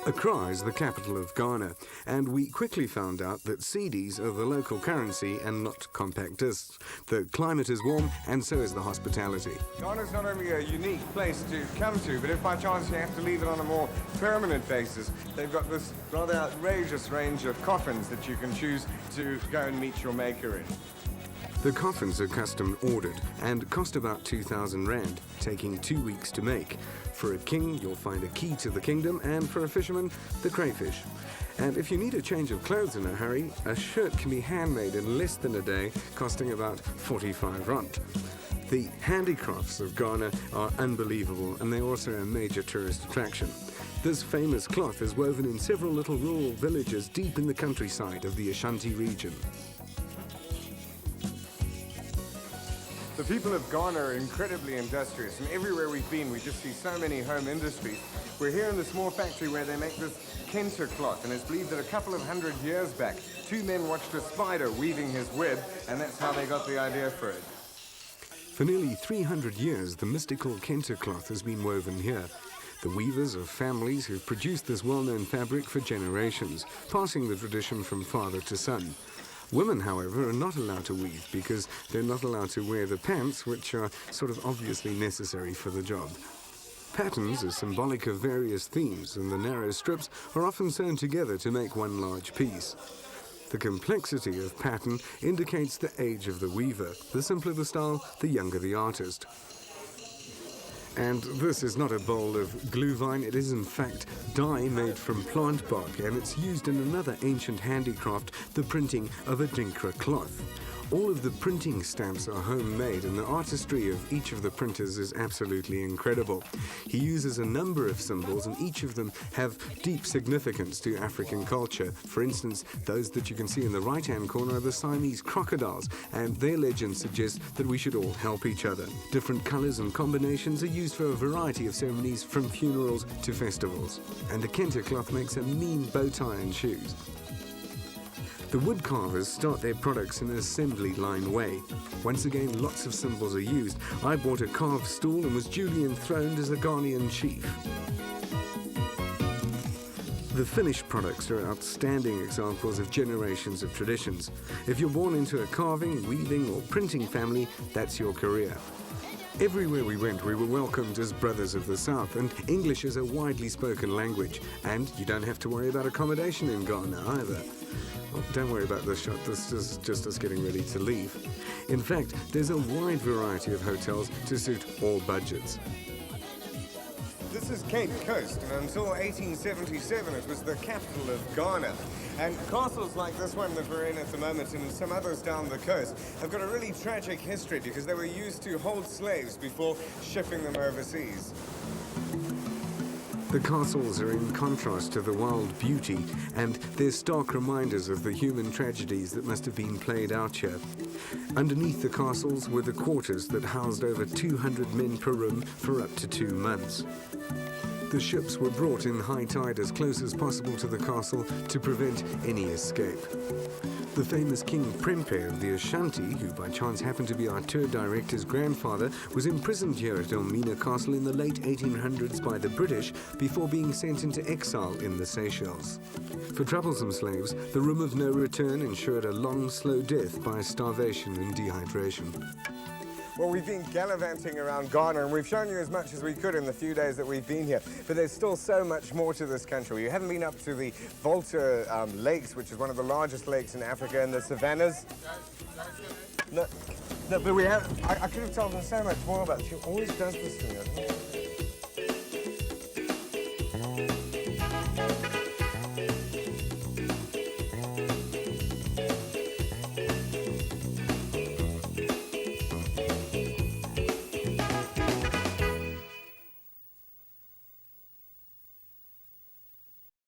Accra is the capital of Ghana, and we quickly found out that cedis are the local currency and not compact discs. The climate is warm, and so is the hospitality. Ghana is not only a unique place to come to, but if by chance you have to leave it on a more permanent basis, they've got this rather outrageous range of coffins that you can choose to go and meet your maker in. The coffins are custom ordered and cost about 2,000 rand, taking 2 weeks to make. For a king, you'll find a key to the kingdom, and for a fisherman, the crayfish. And if you need a change of clothes in a hurry, a shirt can be handmade in less than a day, costing about 45 rand. The handicrafts of Ghana are unbelievable, and they're also a major tourist attraction. This famous cloth is woven in several little rural villages deep in the countryside of the Ashanti region. The people of Ghana are incredibly industrious, and everywhere we've been, we just see so many home industries. We're here in the small factory where they make this kente cloth, and it's believed that a couple of 100 years back, 2 men watched a spider weaving his web, and that's how they got the idea for it. For nearly 300 years, the mystical kente cloth has been woven here. The weavers are families who've produced this well-known fabric for generations, passing the tradition from father to son. Women, however, are not allowed to weave because they're not allowed to wear the pants, which are sort of obviously necessary for the job. Patterns are symbolic of various themes, and the narrow strips are often sewn together to make one large piece. The complexity of pattern indicates the age of the weaver. The simpler the style, the younger the artist. And this is not a bowl of glue vine, it is in fact dye made from plant bark, and it's used in another ancient handicraft, the printing of a dinkra cloth. All of the printing stamps are homemade, and the artistry of each of the printers is absolutely incredible. He uses a number of symbols, and each of them have deep significance to African culture. For instance, those that you can see in the right-hand corner are the Siamese crocodiles, and their legend suggests that we should all help each other. Different colors and combinations are used for a variety of ceremonies, from funerals to festivals. And the kente cloth makes a mean bow tie and shoes. The wood carvers start their products in an assembly line way. Once again, lots of symbols are used. I bought a carved stool and was duly enthroned as a Ghanaian chief. The finished products are outstanding examples of generations of traditions. If you're born into a carving, weaving or printing family, that's your career. Everywhere we went, we were welcomed as brothers of the South, and English is a widely spoken language. And you don't have to worry about accommodation in Ghana either. Well, don't worry about this shot, this is just us getting ready to leave. In fact, there's a wide variety of hotels to suit all budgets. This is Cape Coast, and until 1877 it was the capital of Ghana. And castles like this one that we're in at the moment and some others down the coast have got a really tragic history because they were used to hold slaves before shipping them overseas. The castles are in contrast to the wild beauty, and they're stark reminders of the human tragedies that must have been played out here. Underneath the castles were the quarters that housed over 200 men per room for up to 2 months. The ships were brought in high tide as close as possible to the castle to prevent any escape. The famous King Prempeh of the Ashanti, who by chance happened to be our tour director's grandfather, was imprisoned here at Elmina Castle in the late 1800s by the British before being sent into exile in the Seychelles. For troublesome slaves, the room of no return ensured a long, slow death by starvation and dehydration. Well, we've been gallivanting around Ghana, and we've shown you as much as we could in the few days that we've been here. But there's still so much more to this country. You haven't been up to the Volta Lakes, which is one of the largest lakes in Africa, and the savannas. No, but we have. I could have told them so much more about it. She always does this to me.